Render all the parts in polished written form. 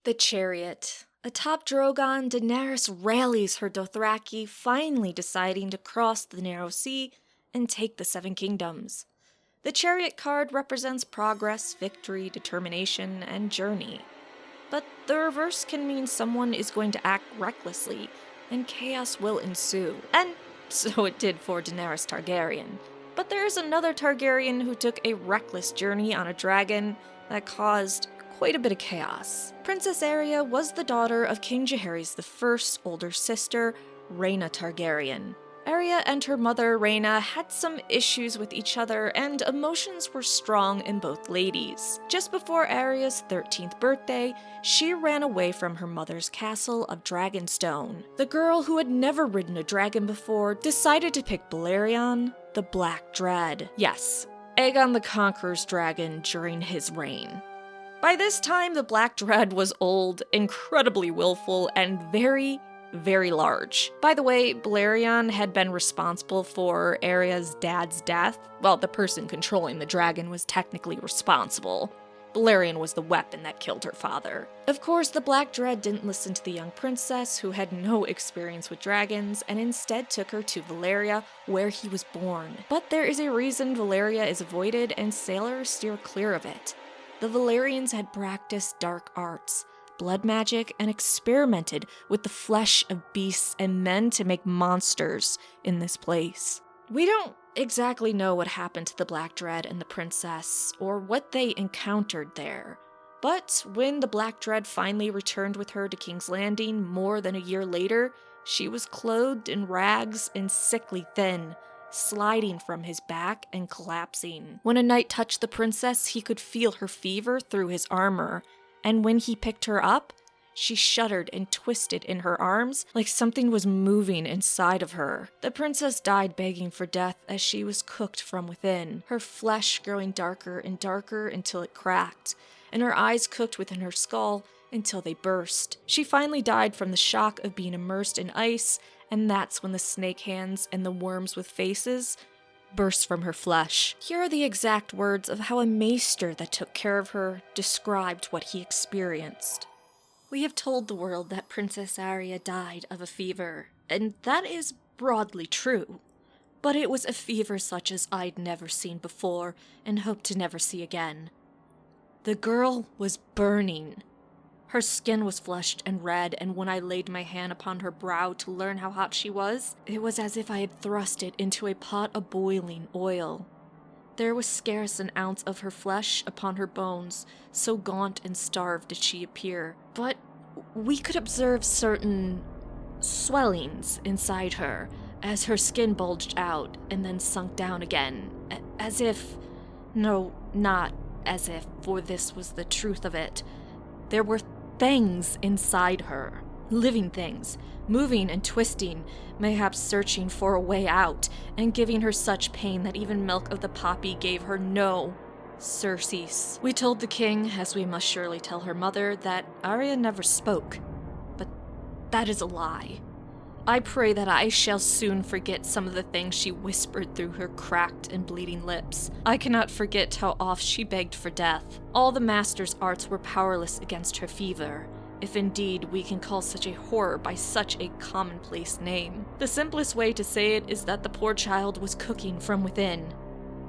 The Chariot. Atop Drogon, Daenerys rallies her Dothraki, finally deciding to cross the Narrow Sea and take the Seven Kingdoms. The Chariot card represents progress, victory, determination, and journey. But the reverse can mean someone is going to act recklessly, and chaos will ensue. And so it did for Daenerys Targaryen. But there is another Targaryen who took a reckless journey on a dragon that caused quite a bit of chaos. Princess Arya was the daughter of King Jaehaerys I's older sister, Rhaena Targaryen. Arya and her mother, Rhaena, had some issues with each other, and emotions were strong in both ladies. Just before Arya's 13th birthday, she ran away from her mother's castle of Dragonstone. The girl who had never ridden a dragon before decided to pick Balerion, the Black Dread. Yes, Aegon the Conqueror's dragon during his reign. By this time, the Black Dread was old, incredibly willful, and very large. By the way, Balerion had been responsible for Arya's dad's death. Well, the person controlling the dragon was technically responsible. Balerion was the weapon that killed her father. Of course, the Black Dread didn't listen to the young princess, who had no experience with dragons, and instead took her to Valyria, where he was born. But there is a reason Valyria is avoided, and sailors steer clear of it. The Valyrians had practiced dark arts, blood magic, and experimented with the flesh of beasts and men to make monsters in this place. We don't exactly know what happened to the Black Dread and the princess, or what they encountered there. But when the Black Dread finally returned with her to King's Landing more than a year later, she was clothed in rags and sickly thin, sliding from his back and collapsing. When a knight touched the princess, he could feel her fever through his armor, and when he picked her up, she shuddered and twisted in her arms like something was moving inside of her. The princess died begging for death as she was cooked from within, her flesh growing darker and darker until it cracked, and her eyes cooked within her skull until they burst. She finally died from the shock of being immersed in ice, and that's when the snake hands and the worms with faces burst from her flesh. Here are the exact words of how a maester that took care of her described what he experienced. "We have told the world that Princess Arya died of a fever, and that is broadly true. But it was a fever such as I'd never seen before and hope to never see again. The girl was burning. Her skin was flushed and red, and when I laid my hand upon her brow to learn how hot she was, it was as if I had thrust it into a pot of boiling oil. There was scarce an ounce of her flesh upon her bones, so gaunt and starved did she appear. But we could observe certain swellings inside her, as her skin bulged out and then sunk down again, as if... No, not as if, for this was the truth of it. There were things inside her, living things, moving and twisting, mayhaps searching for a way out, and giving her such pain that even milk of the poppy gave her no surcease. We told the king, as we must surely tell her mother, that Arya never spoke, but that is a lie. I pray that I shall soon forget some of the things she whispered through her cracked and bleeding lips. I cannot forget how oft she begged for death. All the master's arts were powerless against her fever, if indeed we can call such a horror by such a commonplace name. The simplest way to say it is that the poor child was cooking from within,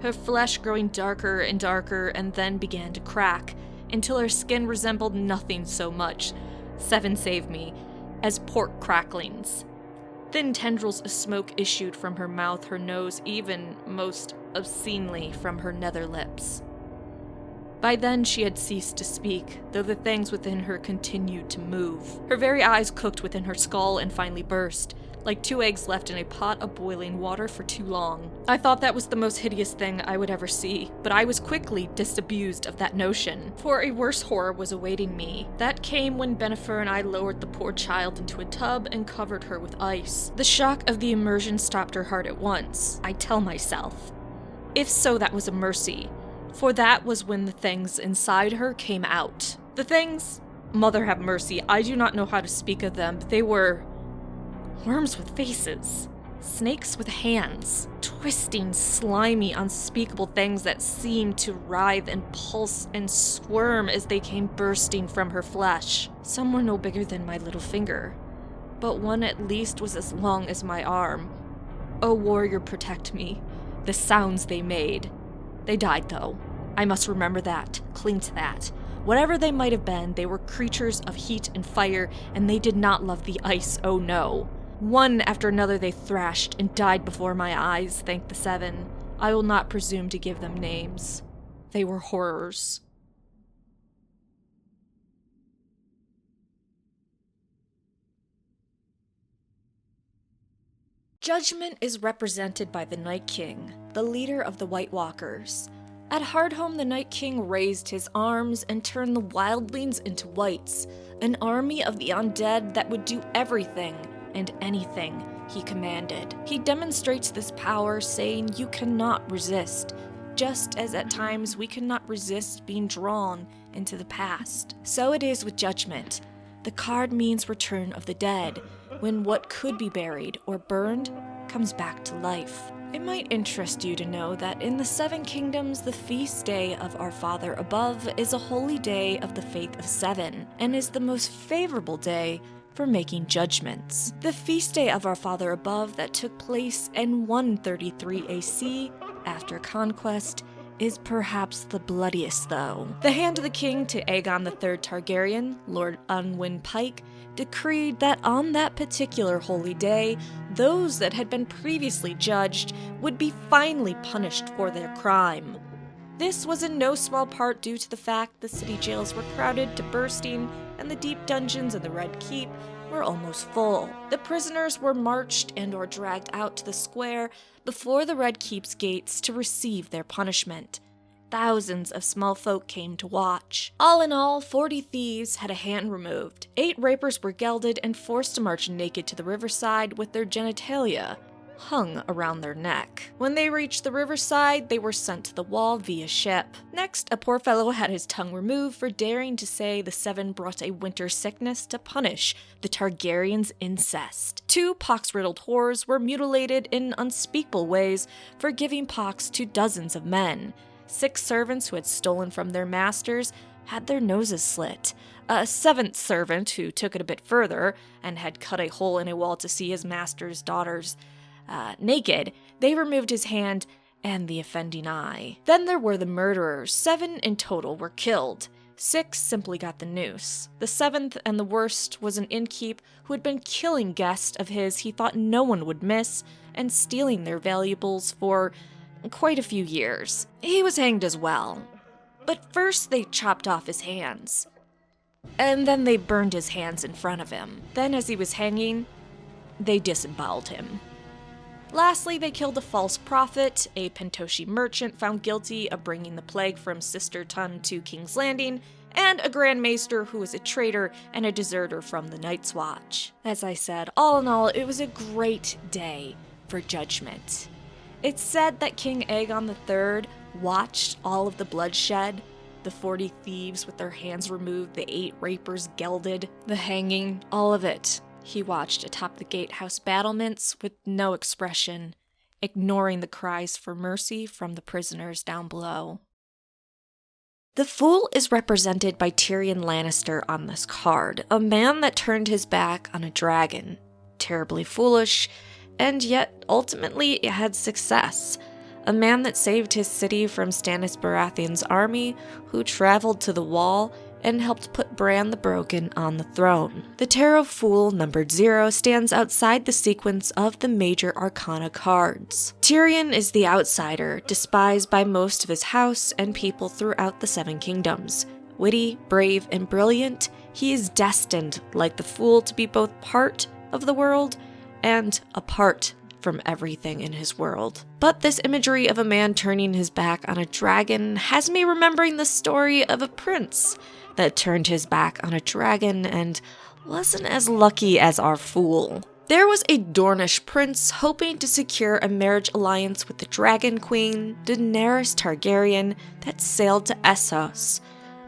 her flesh growing darker and darker, and then began to crack, until her skin resembled nothing so much, 7 save me, as pork cracklings. Thin tendrils of smoke issued from her mouth, her nose, even, most obscenely, from her nether lips. By then she had ceased to speak, though the things within her continued to move. Her very eyes cooked within her skull and finally burst, like 2 eggs left in a pot of boiling water for too long. I thought that was the most hideous thing I would ever see, but I was quickly disabused of that notion, for a worse horror was awaiting me. That came when Bennifer and I lowered the poor child into a tub and covered her with ice. The shock of the immersion stopped her heart at once, I tell myself. If so, that was a mercy, for that was when the things inside her came out. The things, mother have mercy, I do not know how to speak of them, but they were worms with faces. Snakes with hands, twisting, slimy, unspeakable things that seemed to writhe and pulse and squirm as they came bursting from her flesh. Some were no bigger than my little finger, but one at least was as long as my arm. O warrior, protect me. The sounds they made. They died, though. I must remember that, cling to that. Whatever they might have been, they were creatures of heat and fire, and they did not love the ice, oh no. One after another they thrashed and died before my eyes, thank the seven. I will not presume to give them names. They were horrors. Judgment is represented by the Night King, the leader of the White Walkers. At Hardhome, the Night King raised his arms and turned the wildlings into whites, an army of the undead that would do everything and anything he commanded. He demonstrates this power, saying you cannot resist, just as at times we cannot resist being drawn into the past. So it is with Judgment. The card means return of the dead, when what could be buried or burned comes back to life. It might interest you to know that in the Seven Kingdoms, the feast day of our Father above is a holy day of the faith of seven, and is the most favorable day for making judgments. The feast day of our Father above that took place in 133 AC after conquest is perhaps the bloodiest, though. The hand of the king to Aegon III Targaryen, Lord Unwin Pike, decreed that on that particular holy day, those that had been previously judged would be finally punished for their crime. This was in no small part due to the fact the city jails were crowded to bursting and the deep dungeons in the Red Keep were almost full. The prisoners were marched and/or dragged out to the square before the Red Keep's gates to receive their punishment. Thousands of small folk came to watch. All in all, 40 thieves had a hand removed. 8 rapers were gelded and forced to march naked to the riverside with their genitalia hung around their neck. When they reached the riverside, they were sent to the wall via ship. Next, a poor fellow had his tongue removed for daring to say the seven brought a winter sickness to punish the Targaryens' incest. 2 pox-riddled whores were mutilated in unspeakable ways for giving pox to dozens of men. 6 servants who had stolen from their masters had their noses slit. A 7th servant, who took it a bit further and had cut a hole in a wall to see his master's daughters naked, they removed his hand and the offending eye. Then there were the murderers. 7 in total were killed. 6 simply got the noose. The 7th and the worst was an innkeep who had been killing guests of his he thought no one would miss and stealing their valuables for quite a few years. He was hanged as well. But first they chopped off his hands. And then they burned his hands in front of him. Then as he was hanging, they disemboweled him. Lastly, they killed a false prophet, a Pentoshi merchant found guilty of bringing the plague from Sister Tun to King's Landing, and a Grand Maester who was a traitor and a deserter from the Night's Watch. As I said, all in all, it was a great day for judgment. It's said that King Aegon III watched all of the bloodshed, the 40 thieves with their hands removed, the 8 rapers gelded, the hanging, all of it. He watched atop the gatehouse battlements with no expression, ignoring the cries for mercy from the prisoners down below. The Fool is represented by Tyrion Lannister on this card, a man that turned his back on a dragon. Terribly foolish, and yet ultimately had success. A man that saved his city from Stannis Baratheon's army, who traveled to the Wall and helped put Bran the Broken on the throne. The Tarot Fool, numbered 0, stands outside the sequence of the major arcana cards. Tyrion is the outsider, despised by most of his house and people throughout the Seven Kingdoms. Witty, brave, and brilliant, he is destined, like the Fool, to be both part of the world and apart from everything in his world. But this imagery of a man turning his back on a dragon has me remembering the story of a prince that turned his back on a dragon and wasn't as lucky as our Fool. There was a Dornish prince hoping to secure a marriage alliance with the Dragon Queen, Daenerys Targaryen, that sailed to Essos.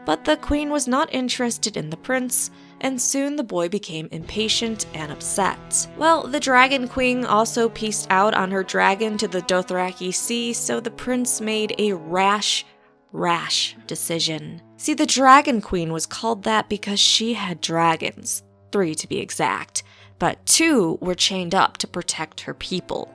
But the queen was not interested in the prince, and soon the boy became impatient and upset. Well, the Dragon Queen also pieced out on her dragon to the Dothraki Sea, so the prince made a rash decision. See, the Dragon Queen was called that because she had dragons, 3 to be exact, but 2 were chained up to protect her people.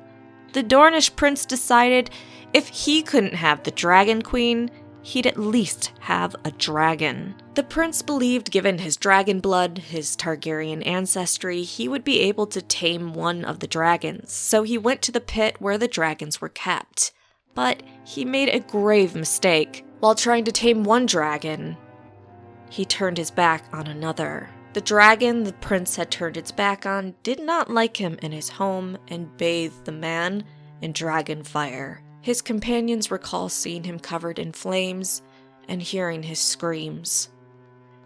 The Dornish prince decided if he couldn't have the Dragon Queen, he'd at least have a dragon. The prince believed given his dragon blood, his Targaryen ancestry, he would be able to tame one of the dragons, so he went to the pit where the dragons were kept. But he made a grave mistake. While trying to tame one dragon, he turned his back on another. The dragon the prince had turned its back on did not like him in his home and bathed the man in dragon fire. His companions recall seeing him covered in flames and hearing his screams.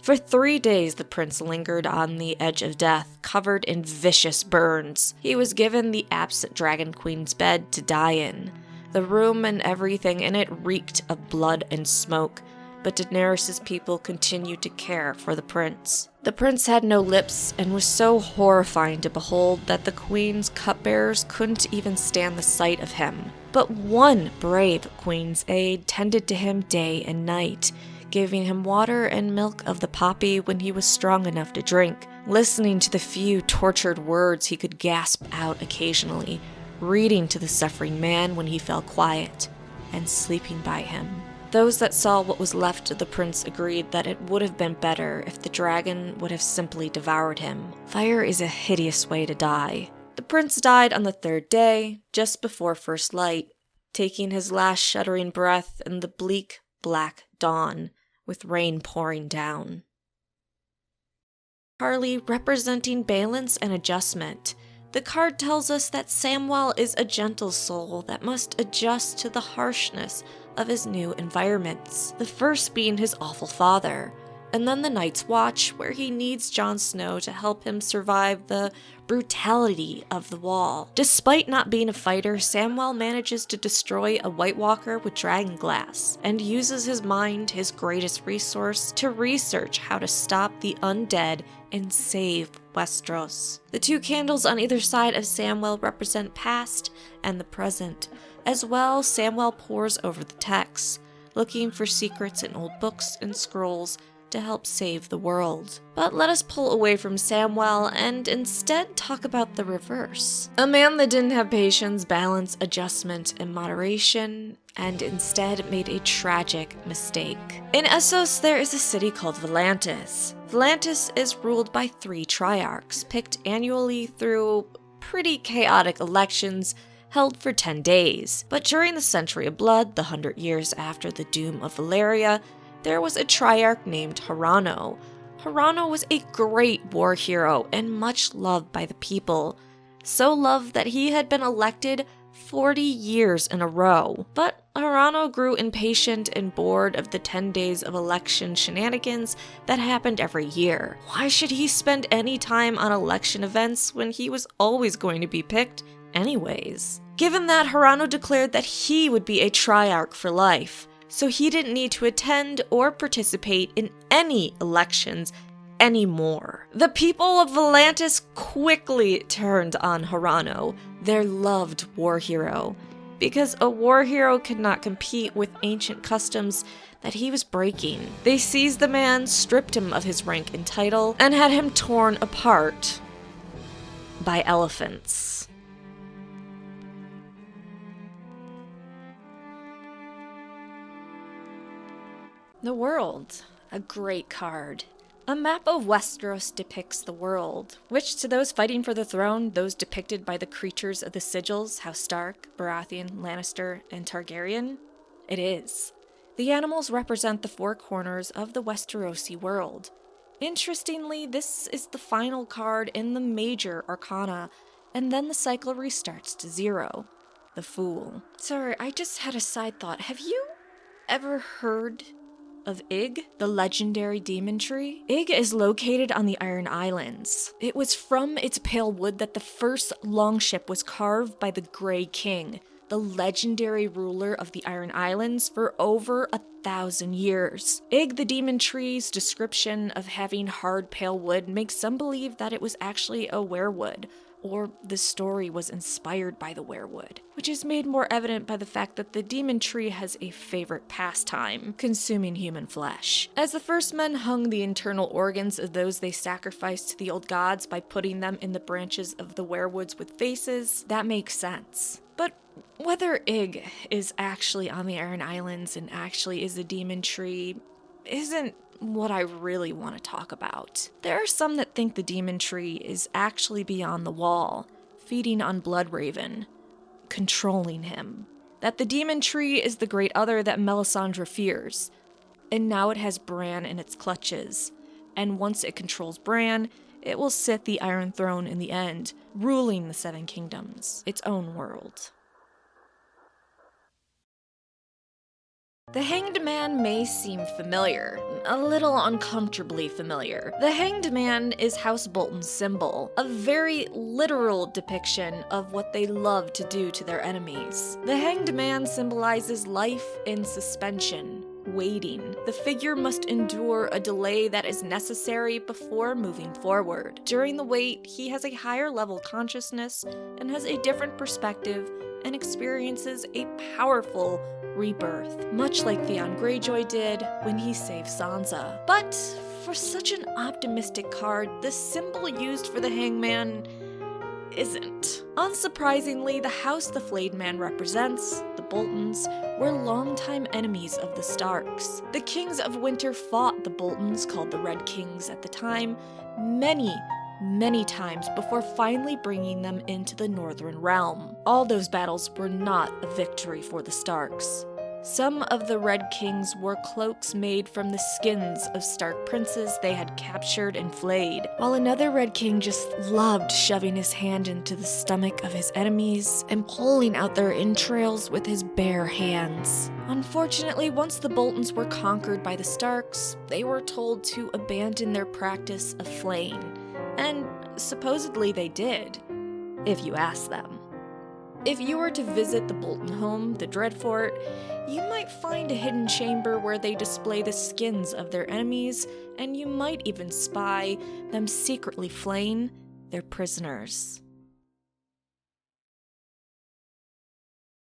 For 3 days the prince lingered on the edge of death, covered in vicious burns. He was given the absent Dragon Queen's bed to die in. The room and everything in it reeked of blood and smoke, but Daenerys' people continued to care for the prince. The prince had no lips and was so horrifying to behold that the queen's cupbearers couldn't even stand the sight of him. But one brave queen's aide tended to him day and night, giving him water and milk of the poppy when he was strong enough to drink, listening to the few tortured words he could gasp out occasionally, reading to the suffering man when he fell quiet, and sleeping by him. Those that saw what was left of the prince agreed that it would have been better if the dragon would have simply devoured him. Fire is a hideous way to die. The prince died on the 3rd day, just before first light, taking his last shuddering breath in the bleak, black dawn, with rain pouring down. Carly representing balance and adjustment. The card tells us that Samwell is a gentle soul that must adjust to the harshness of his new environments, the first being his awful father, and then the Night's Watch, where he needs Jon Snow to help him survive the brutality of the Wall. Despite not being a fighter, Samwell manages to destroy a White Walker with dragonglass, and uses his mind, his greatest resource, to research how to stop the undead and save Westeros. The 2 candles on either side of Samwell represent past and the present. As well, Samwell pores over the texts, looking for secrets in old books and scrolls to help save the world. But let us pull away from Samwell and instead talk about the reverse. A man that didn't have patience, balance, adjustment, and moderation, and instead made a tragic mistake. In Essos, there is a city called Volantis. Volantis is ruled by 3 triarchs, picked annually through pretty chaotic elections held for 10 days. But during the Century of Blood, the 100 years after the doom of Valyria, there was a triarch named Harano. Harano was a great war hero and much loved by the people, so loved that he had been elected 40 years in a row. But Harano grew impatient and bored of the 10 days of election shenanigans that happened every year. Why should he spend any time on election events when he was always going to be picked anyways? Given that, Harano declared that he would be a triarch for life, so he didn't need to attend or participate in any elections anymore. The people of Volantis quickly turned on Harano, their loved war hero, because a war hero could not compete with ancient customs that he was breaking. They seized the man, stripped him of his rank and title, and had him torn apart by elephants. The World, a great card. A map of Westeros depicts the world, which to those fighting for the throne, those depicted by the creatures of the sigils, House Stark, Baratheon, Lannister, and Targaryen, it is. The animals represent the 4 corners of the Westerosi world. Interestingly, this is the final card in the major arcana, and then the cycle restarts to 0, the Fool. Sorry, I just had a side thought. Have you ever heard of 𝑦ℏ, the legendary demon tree? 𝑦ℏ is located on the Iron Islands. It was from its pale wood that the first longship was carved by the Grey King, the legendary ruler of the Iron Islands for over 1,000 years. 𝐴𝐽𝑐 the demon tree's description of having hard pale wood makes some believe that it was actually a werewood, or the story was inspired by the werewood, which is made more evident by the fact that the demon tree has a favorite pastime, consuming human flesh. As the first men hung the internal organs of those they sacrificed to the old gods by putting them in the branches of the werewoods with faces, that makes sense. But whether 𝐴𝐽𝑐 is actually on the Iron Islands and actually is a demon tree isn't what I really want to talk about. There are some that think the demon tree is actually beyond the wall, feeding on Bloodraven, controlling him. That the demon tree is the great other that Melisandre fears, and now it has Bran in its clutches, and once it controls Bran, it will sit the Iron Throne in the end, ruling the Seven Kingdoms, its own world. The Hanged Man may seem familiar, a little uncomfortably familiar. The Hanged Man is House Bolton's symbol, a very literal depiction of what they love to do to their enemies. The Hanged Man symbolizes life in suspension, waiting. The figure must endure a delay that is necessary before moving forward. During the wait, he has a higher level consciousness and has a different perspective and experiences a powerful rebirth, much like Theon Greyjoy did when he saved Sansa. But for such an optimistic card, the symbol used for the Hangman isn't. Unsurprisingly, the house the Flayed Man represents, the Boltons, were longtime enemies of the Starks. The Kings of Winter fought the Boltons, called the Red Kings at the time, many times before finally bringing them into the Northern Realm. All those battles were not a victory for the Starks. Some of the Red Kings wore cloaks made from the skins of Stark princes they had captured and flayed, while another Red King just loved shoving his hand into the stomach of his enemies and pulling out their entrails with his bare hands. Unfortunately, once the Boltons were conquered by the Starks, they were told to abandon their practice of flaying. And supposedly they did, if you ask them. If you were to visit the Bolton home, the Dreadfort, you might find a hidden chamber where they display the skins of their enemies, and you might even spy them secretly flaying their prisoners.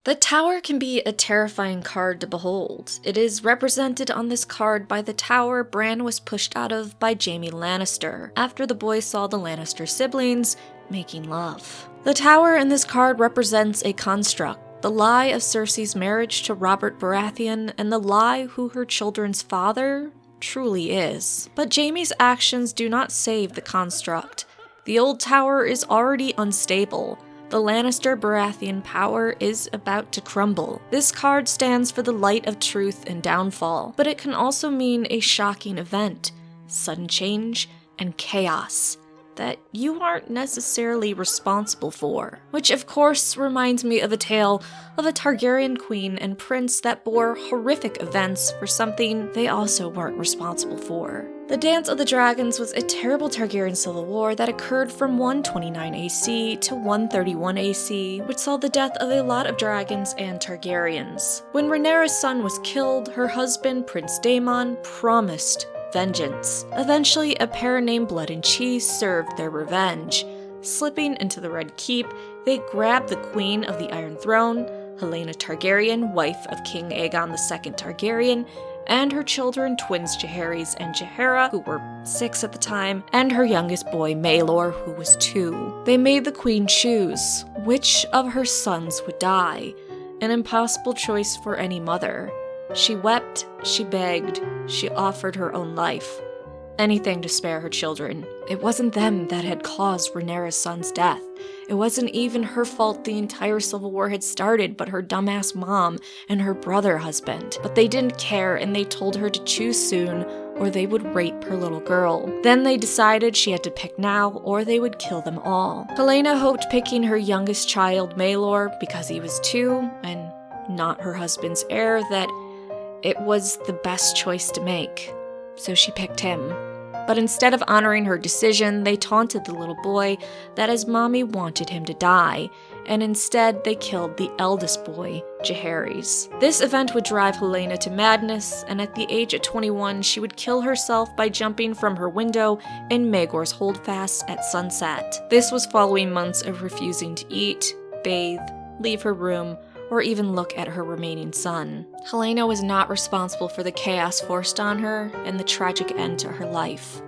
The Tower can be a terrifying card to behold. It is represented on this card by the tower Bran was pushed out of by Jaime Lannister, after the boys saw the Lannister siblings making love. The tower in this card represents a construct, the lie of Cersei's marriage to Robert Baratheon, and the lie who her children's father truly is. But Jaime's actions do not save the construct. The old tower is already unstable. The Lannister-Baratheon power is about to crumble. This card stands for the light of truth and downfall, but it can also mean a shocking event, sudden change, and chaos that you aren't necessarily responsible for. Which of course reminds me of a tale of a Targaryen queen and prince that bore horrific events for something they also weren't responsible for. The Dance of the Dragons was a terrible Targaryen civil war that occurred from 129 AC to 131 AC, which saw the death of a lot of dragons and Targaryens. When Rhaenyra's son was killed, her husband, Prince Daemon, promised vengeance. Eventually, a pair named Blood and Cheese served their revenge. Slipping into the Red Keep, they grabbed the Queen of the Iron Throne, Helaena Targaryen, wife of King Aegon II Targaryen, and her children, twins Jaehaerys and Jaehaera, who were 6 at the time, and her youngest boy Maelor, who was 2. They made the queen choose which of her sons would die, an impossible choice for any mother. She wept, she begged, she offered her own life. Anything to spare her children. It wasn't them that had caused Rhaenyra's son's death. It wasn't even her fault the entire civil war had started, but her dumbass mom and her brother husband. But they didn't care, and they told her to choose soon, or they would rape her little girl. Then they decided she had to pick now, or they would kill them all. Helaena hoped picking her youngest child, Maelor, because he was 2, and not her husband's heir, that it was the best choice to make. So she picked him. But instead of honoring her decision, they taunted the little boy that his mommy wanted him to die, and instead they killed the eldest boy, 𝒿ℴ𝒽𝒻. This event would drive Helena to madness, and at the age of 21, she would kill herself by jumping from her window in Maegor's holdfast at sunset. This was following months of refusing to eat, bathe, leave her room, or even look at her remaining son. Helena was not responsible for the chaos forced on her and the tragic end to her life.